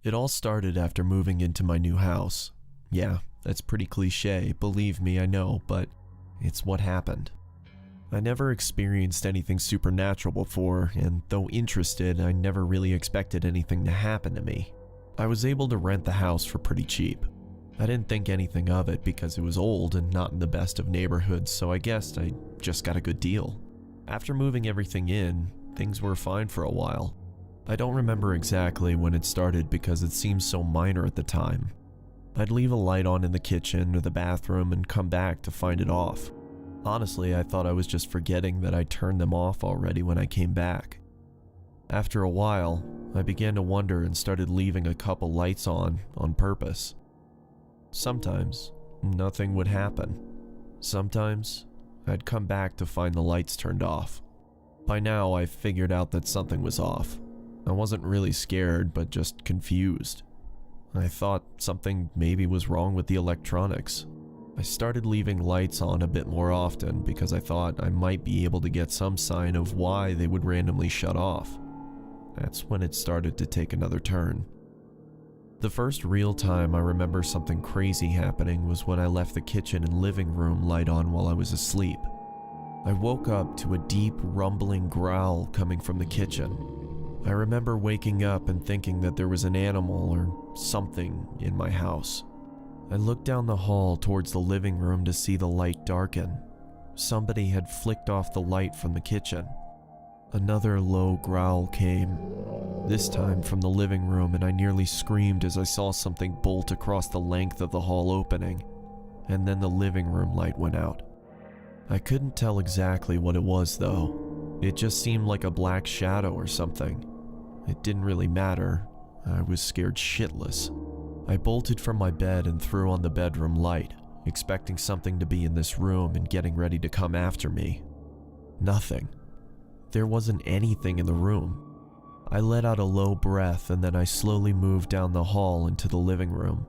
It all started after moving into my new house. Yeah, that's pretty cliche, believe me, I know, but it's what happened. I never experienced anything supernatural before, and though interested, I never really expected anything to happen to me. I was able to rent the house for pretty cheap. I didn't think anything of it because it was old and not in the best of neighborhoods, so I guessed I just got a good deal. After moving everything in, things were fine for a while. I don't remember exactly when it started because it seemed so minor at the time. I'd leave a light on in the kitchen or the bathroom and come back to find it off. Honestly, I thought I was just forgetting that I turned them off already when I came back. After a while, I began to wonder and started leaving a couple lights on purpose. Sometimes, nothing would happen. Sometimes, I'd come back to find the lights turned off. By now, I figured out that something was off. I wasn't really scared, but just confused. I thought something maybe was wrong with the electronics. I started leaving lights on a bit more often because I thought I might be able to get some sign of why they would randomly shut off. That's when it started to take another turn. The first real time I remember something crazy happening was when I left the kitchen and living room light on while I was asleep. I woke up to a deep rumbling growl coming from the kitchen. I remember waking up and thinking that there was an animal or something in my house. I looked down the hall towards the living room to see the light darken. Somebody had flicked off the light from the kitchen. Another low growl came, this time from the living room, and I nearly screamed as I saw something bolt across the length of the hall opening, and then the living room light went out. I couldn't tell exactly what it was though. It just seemed like a black shadow or something. It didn't really matter. I was scared shitless. I bolted from my bed and threw on the bedroom light, expecting something to be in this room and getting ready to come after me. Nothing. There wasn't anything in the room. I let out a low breath and then I slowly moved down the hall into the living room.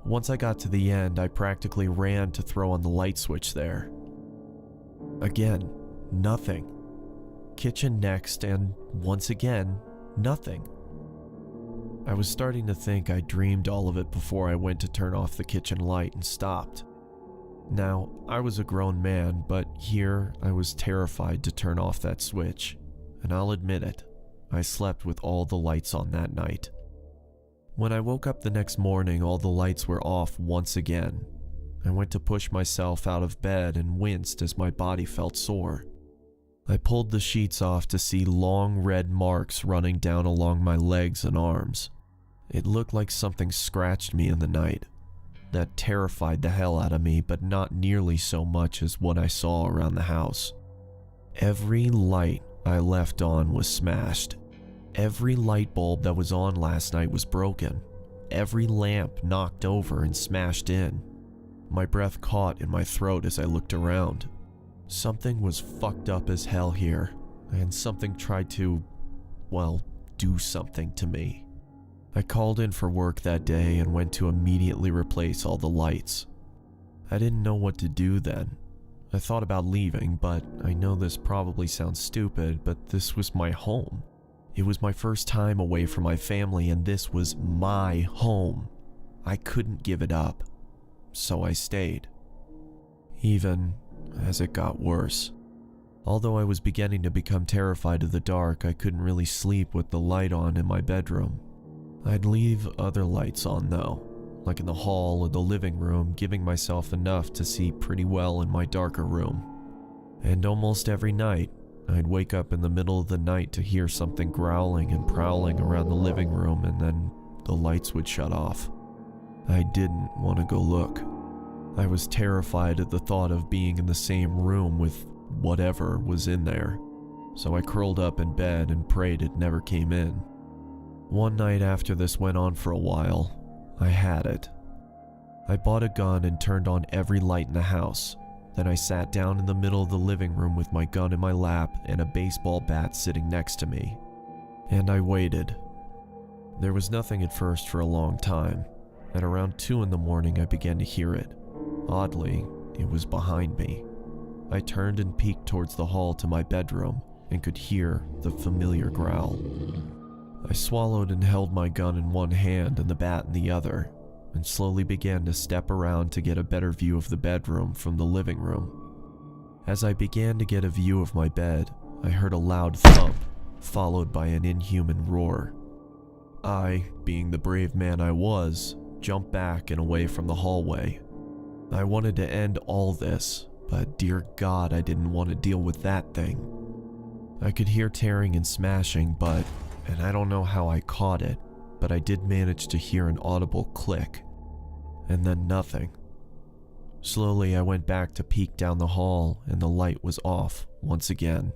Once I got to the end, I practically ran to throw on the light switch there. Again, nothing. Kitchen next, and once again, nothing. I was starting to think I dreamed all of it before I went to turn off the kitchen light and stopped. Now, I was a grown man, but here I was terrified to turn off that switch, and I'll admit it, I slept with all the lights on that night. When I woke up the next morning, all the lights were off once again. I went to push myself out of bed and winced as my body felt sore. I pulled the sheets off to see long red marks running down along my legs and arms. It looked like something scratched me in the night. That terrified the hell out of me, but not nearly so much as what I saw around the house. Every light I left on was smashed. Every light bulb that was on last night was broken. Every lamp knocked over and smashed in. My breath caught in my throat as I looked around. Something was fucked up as hell here, and something tried to, well, do something to me. I called in for work that day and went to immediately replace all the lights. I didn't know what to do then. I thought about leaving, but I know this probably sounds stupid, but this was my home. It was my first time away from my family, and this was my home. I couldn't give it up, so I stayed. Even as it got worse. Although I was beginning to become terrified of the dark, I couldn't really sleep with the light on in my bedroom. I'd leave other lights on though, like in the hall or the living room, giving myself enough to see pretty well in my darker room. And almost every night, I'd wake up in the middle of the night to hear something growling and prowling around the living room, and then the lights would shut off. I didn't want to go look. I was terrified at the thought of being in the same room with whatever was in there, so I curled up in bed and prayed it never came in. One night after this went on for a while, I had it. I bought a gun and turned on every light in the house. Then I sat down in the middle of the living room with my gun in my lap and a baseball bat sitting next to me. And I waited. There was nothing at first for a long time. At around 2 in the morning, I began to hear it. Oddly, it was behind me. I turned and peeked towards the hall to my bedroom and could hear the familiar growl. I swallowed and held my gun in one hand and the bat in the other, and slowly began to step around to get a better view of the bedroom from the living room. As I began to get a view of my bed, I heard a loud thump, followed by an inhuman roar. I, being the brave man I was, jumped back and away from the hallway. I wanted to end all this, but dear God, I didn't want to deal with that thing. I could hear tearing and smashing, and I don't know how I caught it, but I did manage to hear an audible click, and then nothing. Slowly, I went back to peek down the hall, and the light was off once again.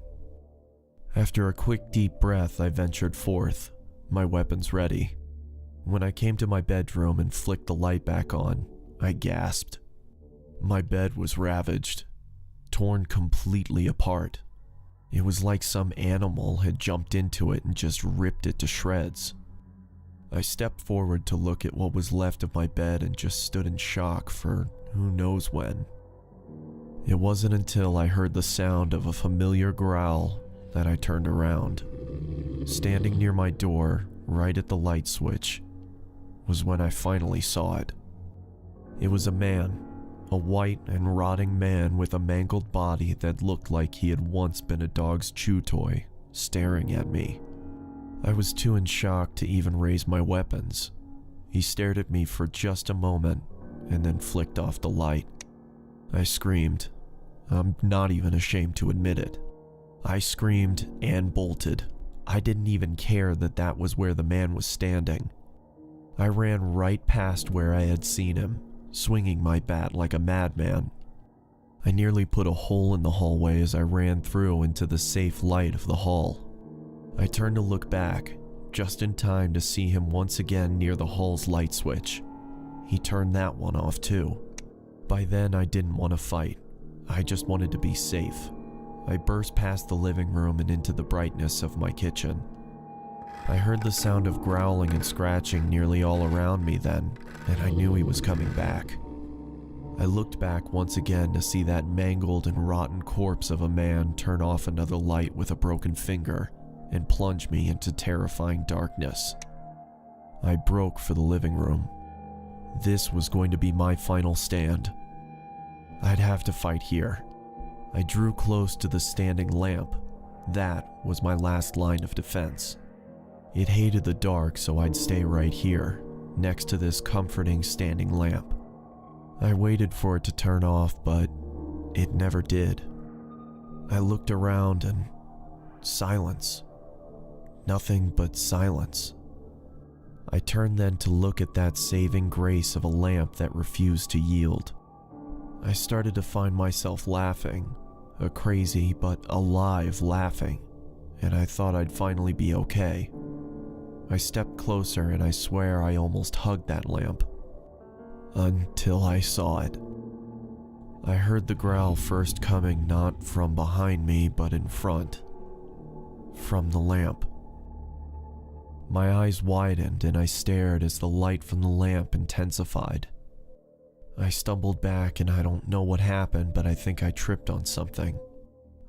After a quick deep breath, I ventured forth, my weapons ready. When I came to my bedroom and flicked the light back on, I gasped. My bed was ravaged, torn completely apart. It was like some animal had jumped into it and just ripped it to shreds. I stepped forward to look at what was left of my bed and just stood in shock for who knows when. It wasn't until I heard the sound of a familiar growl that I turned around. Standing near my door, right at the light switch, was when I finally saw it. It was a man, a white and rotting man with a mangled body that looked like he had once been a dog's chew toy, staring at me. I was too in shock to even raise my weapons. He stared at me for just a moment and then flicked off the light. I screamed. I'm not even ashamed to admit it. I screamed and bolted. I didn't even care that that was where the man was standing. I ran right past where I had seen him, swinging my bat like a madman. I nearly put a hole in the hallway as I ran through into the safe light of the hall. I turned to look back, just in time to see him once again near the hall's light switch. He turned that one off too. By then, I didn't want to fight. I just wanted to be safe. I burst past the living room and into the brightness of my kitchen. I heard the sound of growling and scratching nearly all around me then, and I knew he was coming back. I looked back once again to see that mangled and rotten corpse of a man turn off another light with a broken finger and plunge me into terrifying darkness. I broke for the living room. This was going to be my final stand. I'd have to fight here. I drew close to the standing lamp. That was my last line of defense. It hated the dark, so I'd stay right here, next to this comforting standing lamp. I waited for it to turn off, but it never did. I looked around and silence. Nothing but silence. I turned then to look at that saving grace of a lamp that refused to yield. I started to find myself laughing, a crazy but alive laughing, and I thought I'd finally be okay. I stepped closer and I swear I almost hugged that lamp. Until I saw it. I heard the growl first coming not from behind me but in front. From the lamp. My eyes widened and I stared as the light from the lamp intensified. I stumbled back and I don't know what happened, but I think I tripped on something.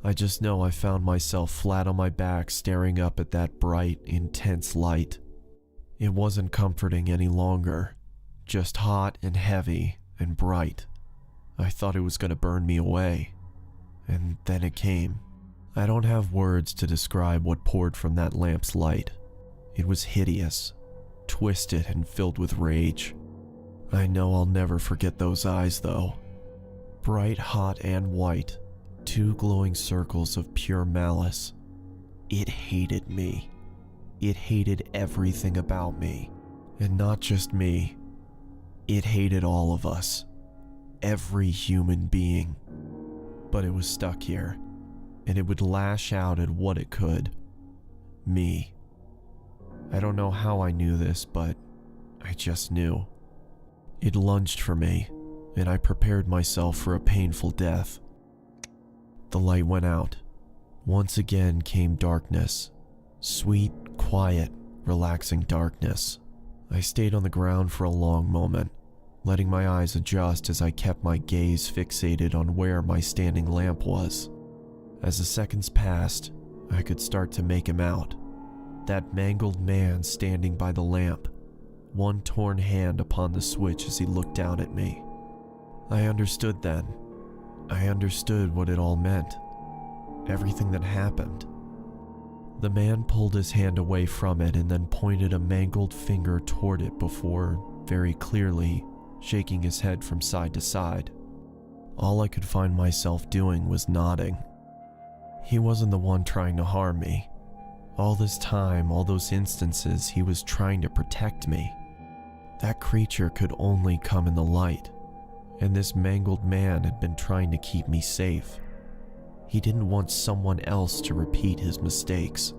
I just know I found myself flat on my back staring up at that bright, intense light. It wasn't comforting any longer, just hot and heavy and bright. I thought it was going to burn me away. And then it came. I don't have words to describe what poured from that lamp's light. It was hideous, twisted and filled with rage. I know I'll never forget those eyes though. Bright, hot, and white, two glowing circles of pure malice. It hated me. It hated everything about me. And not just me. It hated all of us. Every human being. But it was stuck here, and it would lash out at what it could. Me. I don't know how I knew this, but I just knew. It lunged for me, and I prepared myself for a painful death. The light went out. Once again came darkness. Sweet, quiet, relaxing darkness. I stayed on the ground for a long moment, letting my eyes adjust as I kept my gaze fixated on where my standing lamp was. As the seconds passed, I could start to make him out. That mangled man standing by the lamp, one torn hand upon the switch as he looked down at me. I understood then. I understood what it all meant. Everything that happened. The man pulled his hand away from it and then pointed a mangled finger toward it before, very clearly, shaking his head from side to side. All I could find myself doing was nodding. He wasn't the one trying to harm me. All this time, all those instances, he was trying to protect me. That creature could only come in the light, and this mangled man had been trying to keep me safe. He didn't want someone else to repeat his mistakes.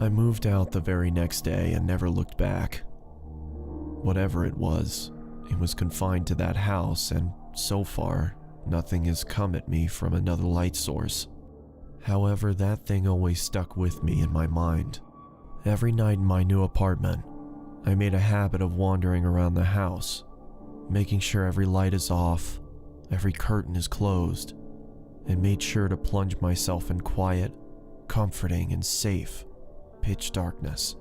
I moved out the very next day and never looked back. Whatever it was confined to that house, and so far, nothing has come at me from another light source. However, that thing always stuck with me in my mind. Every night in my new apartment, I made a habit of wandering around the house, making sure every light is off, every curtain is closed, and made sure to plunge myself in quiet, comforting, and safe pitch darkness.